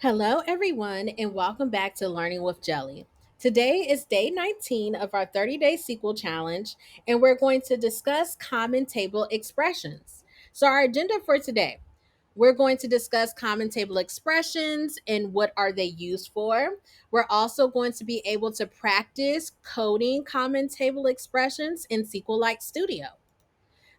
Hello, everyone, and welcome back to Learning with Jelly. Today is day 19 of our 30-day SQL challenge, and we're going to discuss common table expressions. So, our agenda for today, we're going to discuss common table expressions and what are they used for. We're also going to be able to practice coding common table expressions in SQLite Studio.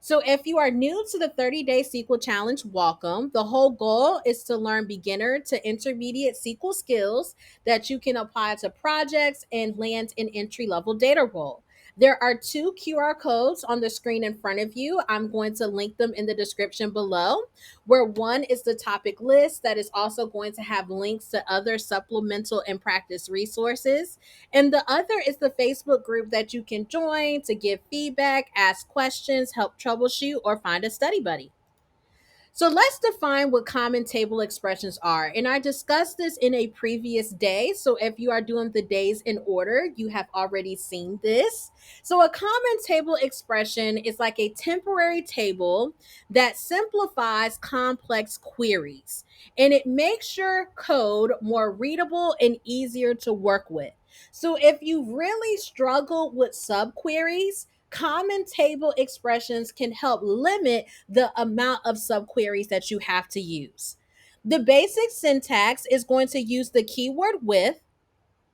So, if you are new to the 30-day SQL challenge, welcome. The whole goal is to learn beginner to intermediate SQL skills that you can apply to projects and land an entry level data role. There are two QR codes on the screen in front of you. I'm going to link them in the description below, where one is the topic list that is also going to have links to other supplemental and practice resources. And the other is the Facebook group that you can join to give feedback, ask questions, help troubleshoot, or find a study buddy. So let's define what common table expressions are. And I discussed this in a previous day. So if you are doing the days in order, you have already seen this. So a common table expression is like a temporary table that simplifies complex queries and it makes your code more readable and easier to work with. So if you've really struggled with subqueries, common table expressions can help limit the amount of subqueries that you have to use. The basic syntax is going to use the keyword with,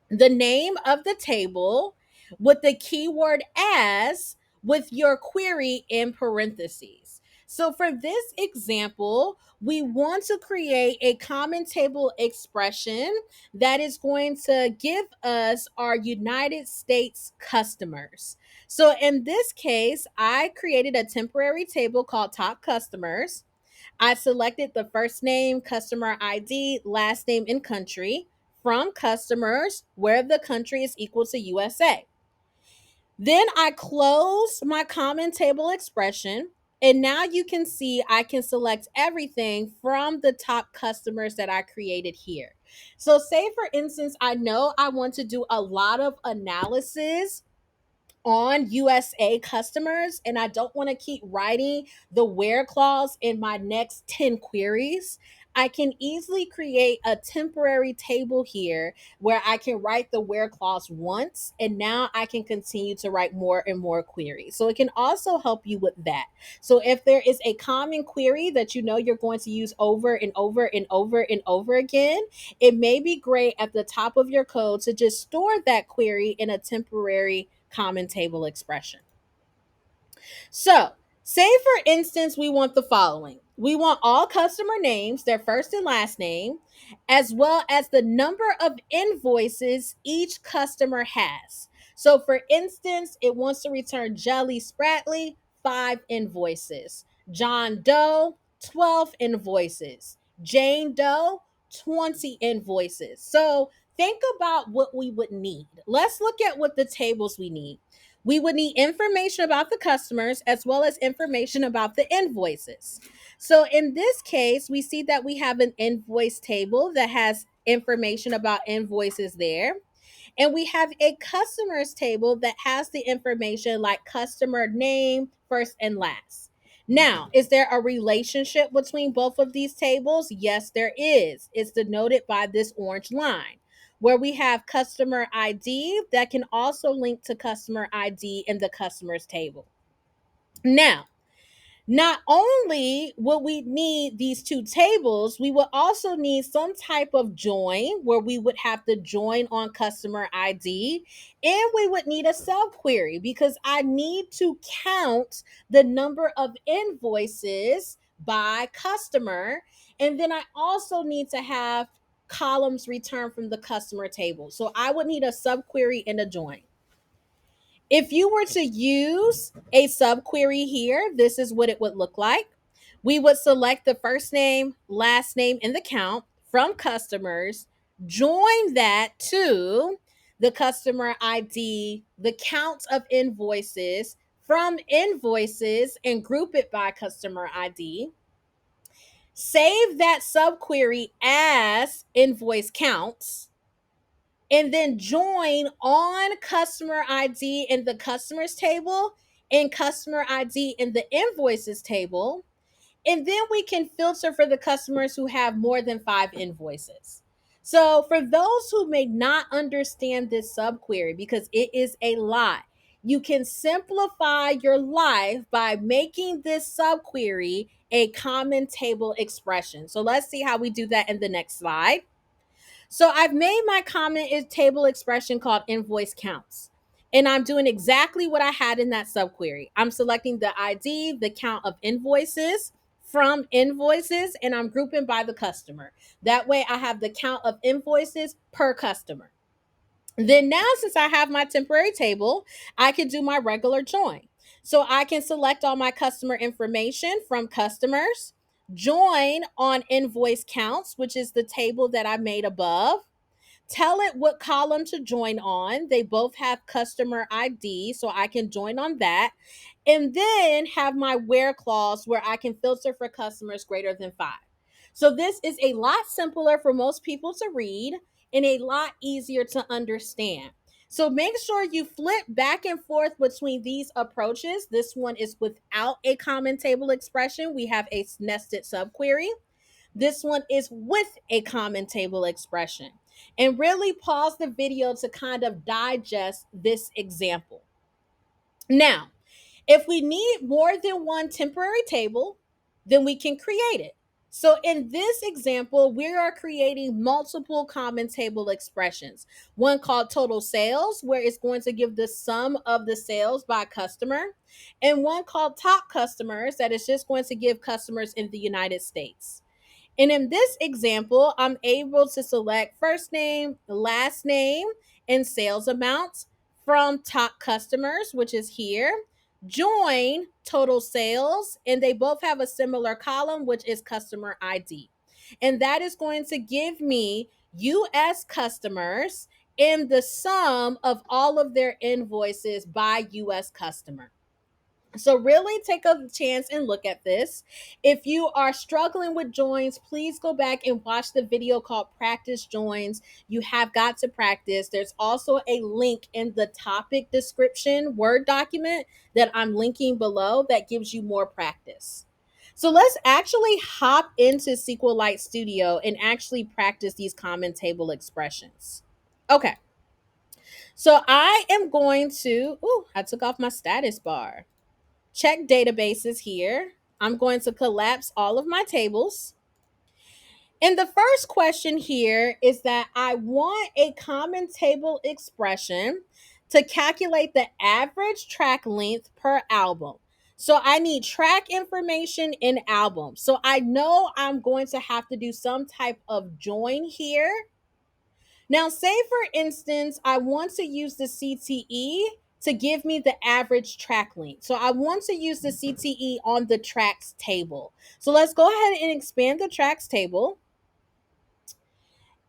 the name of the table, with the keyword as, with your query in parentheses. So for this example, we want to create a common table expression that is going to give us our United States customers. So in this case, I created a temporary table called Top Customers. I selected the first name, customer ID, last name, and country from customers where the country is equal to USA. Then I close my common table expression. And now you can see I can select everything from the top customers that I created here. So, say for instance, I know I want to do a lot of analysis on USA customers and I don't want to keep writing the where clause in my next 10 queries, I can easily create a temporary table here where I can write the where clause once and now I can continue to write more and more queries. So it can also help you with that. So if there is a common query that you know you're going to use over and over and over and over again, it may be great at the top of your code to just store that query in a temporary common table expression. So, say for instance, we want the following. We want all customer names, their first and last name, as well as the number of invoices each customer has. So, for instance, it wants to return Jelly Spratley 5 invoices, John Doe 12 invoices, Jane Doe 20 invoices. So, think about what we would need. Let's look at what the tables we need. We would need information about the customers as well as information about the invoices. So in this case, we see that we have an invoice table that has information about invoices there. And we have a customers table that has the information like customer name, first and last. Now, is there a relationship between both of these tables? Yes, there is. It's denoted by this orange line where we have customer ID that can also link to customer ID in the customers table. Now, not only will we need these two tables, we will also need some type of join where we would have to join on customer ID. And we would need a subquery because I need to count the number of invoices by customer. And then I also need to have columns returned from the customer table. So I would need a subquery and a join. If you were to use a subquery here, this is what it would look like. We would select the first name, last name, and the count from customers, join that to the customer ID, the count of invoices from invoices, and group it by customer ID. Save that subquery as invoice counts and then join on customer ID in the customers table and customer ID in the invoices table. And then we can filter for the customers who have more than 5 invoices. So, for those who may not understand this subquery, because it is a lot, you can simplify your life by making this subquery a common table expression. So, let's see how we do that in the next slide. So, I've made my common table expression called invoice counts. And I'm doing exactly what I had in that subquery. I'm selecting the ID, the count of invoices from invoices, and I'm grouping by the customer. That way I have the count of invoices per customer. Then now, since I have my temporary table, I can do my regular join. So I can select all my customer information from customers, join on invoice counts, which is the table that I made above, tell it what column to join on. They both have customer ID, so I can join on that. And then have my where clause where I can filter for customers greater than 5. So this is a lot simpler for most people to read and a lot easier to understand. So make sure you flip back and forth between these approaches. This one is without a common table expression. We have a nested subquery. This one is with a common table expression. And really pause the video to kind of digest this example. Now, if we need more than one temporary table, then we can create it. So in this example, we are creating multiple common table expressions. One called total sales, where it's going to give the sum of the sales by customer, and one called top customers, that is just going to give customers in the United States. And in this example, I'm able to select first name, last name, and sales amounts from top customers, which is here. Join total sales, and they both have a similar column, which is customer ID. And that is going to give me US customers in the sum of all of their invoices by US customer. So, really take a chance and look at this. If you are struggling with joins, please go back and watch the video called Practice Joins. You have got to practice. There's also a link in the topic description Word document that I'm linking below that gives you more practice. So, let's actually hop into SQLite Studio and actually practice these common table expressions. Okay, so I am going to, I took off my status bar. Check databases here. I'm going to collapse all of my tables. And the first question here is that I want a common table expression to calculate the average track length per album. So I need track information in album. So I know I'm going to have to do some type of join here. Now, say for instance, I want to use the CTE to give me the average track length. So I want to use the CTE on the tracks table. So let's go ahead and expand the tracks table.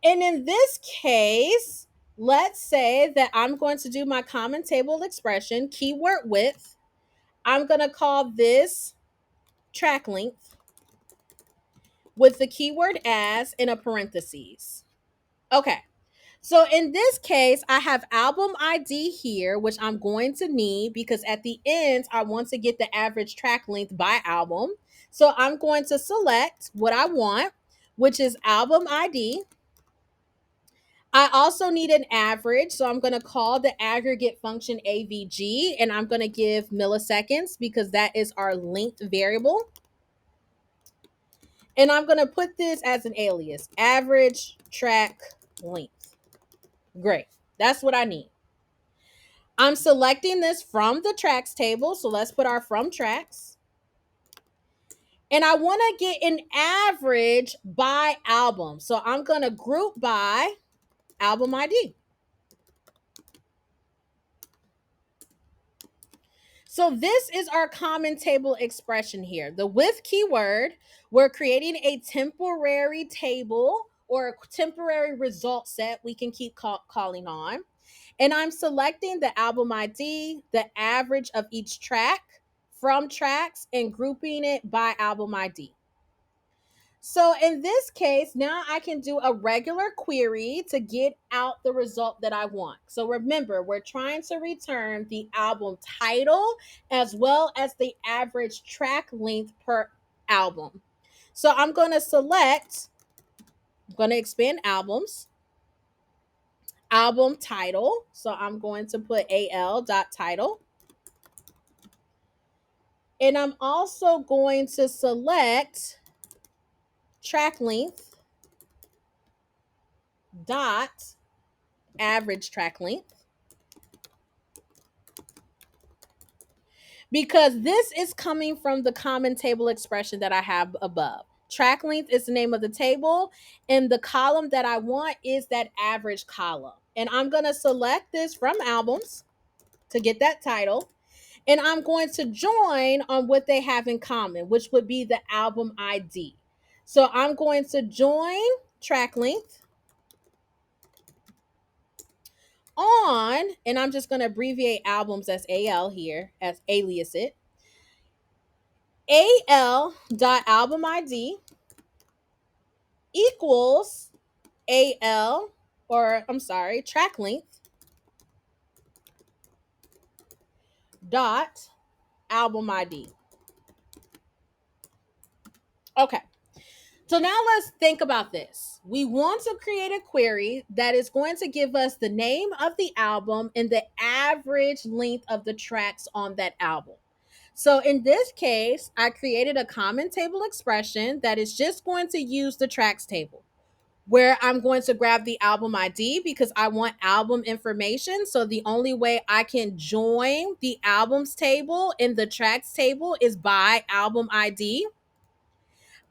And in this case, let's say that I'm going to do my common table expression, keyword width. I'm going to call this track length with the keyword as in a parentheses. Okay. So in this case, I have album ID here, which I'm going to need because at the end, I want to get the average track length by album. So I'm going to select what I want, which is album ID. I also need an average, so I'm going to call the aggregate function AVG, and I'm going to give milliseconds because that is our length variable. And I'm going to put this as an alias, average track length. Great. That's what I need. I'm selecting this from the tracks table. So let's put our from tracks. And I want to get an average by album. So I'm going to group by album ID. So this is our common table expression here. The with keyword, we're creating a temporary table or a temporary result set we can keep calling on. And I'm selecting the album ID, the average of each track from tracks, and grouping it by album ID. So in this case, now I can do a regular query to get out the result that I want. So remember, we're trying to return the album title as well as the average track length per album. So I'm going to select, I'm going to expand albums. album title. So I'm going to put al.title. And I'm also going to select track length dot average track length, because this is coming from the common table expression that I have above. Track length is the name of the table, and the column that I want is that average column. And I'm going to select this from albums to get that title. And I'm going to join on what they have in common, which would be the album ID. So I'm going to join track length on, and I'm just going to abbreviate albums as AL here, as alias it, al.AlbumId equals al, or I'm sorry, track length dot album ID. Okay. So now let's think about this. We want to create a query that is going to give us the name of the album and the average length of the tracks on that album. So in this case, I created a common table expression that is just going to use the tracks table, where I'm going to grab the album ID because I want album information. So the only way I can join the albums table in the tracks table is by album ID.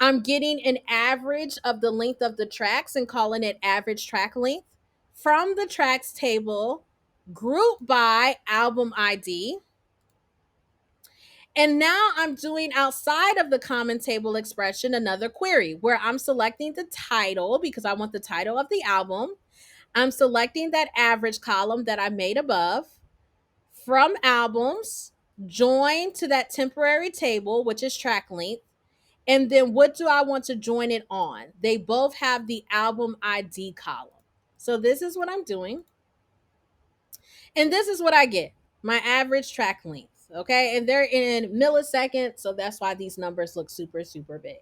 I'm getting an average of the length of the tracks and calling it average track length from the tracks table, grouped by album ID. And now I'm doing, outside of the common table expression, another query where I'm selecting the title because I want the title of the album. I'm selecting that average column that I made above from albums, join to that temporary table, which is track length. And then what do I want to join it on? They both have the album ID column. So this is what I'm doing. And this is what I get, my average track length. Okay. And they're in milliseconds. So that's why these numbers look super, super big.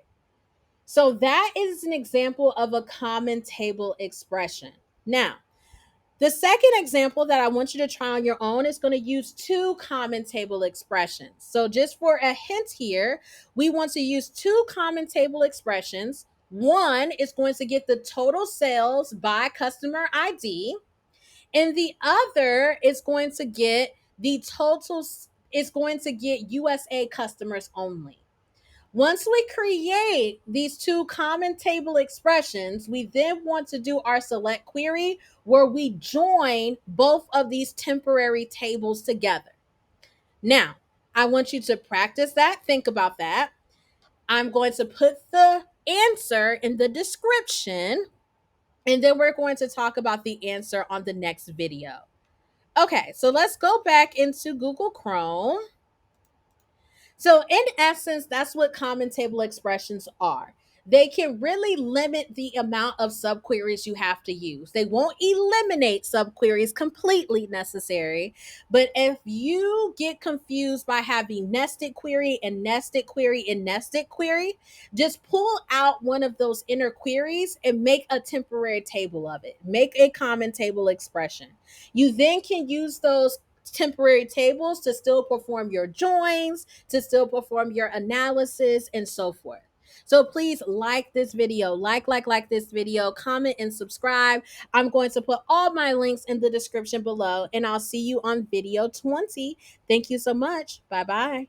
So that is an example of a common table expression. Now, the second example that I want you to try on your own is going to use two common table expressions. So just for a hint here, we want to use two common table expressions. One is going to get the total sales by customer ID, and the other is going to get the totals, is going to get USA customers only. Once we create these two common table expressions, we then want to do our select query where we join both of these temporary tables together. Now, I want you to practice that. Think about that. I'm going to put the answer in the description, and then we're going to talk about the answer on the next video. Okay, so let's go back into Google Chrome. So in essence, that's what common table expressions are. They can really limit the amount of subqueries you have to use. They won't eliminate subqueries completely necessary, but if you get confused by having nested query and nested query and nested query, just pull out one of those inner queries and make a temporary table of it. Make a common table expression. You then can use those temporary tables to still perform your joins, to still perform your analysis, and so forth. So please like this video, like this video, comment and subscribe. I'm going to put all my links in the description below, and I'll see you on video 20. Thank you so much. Bye-bye.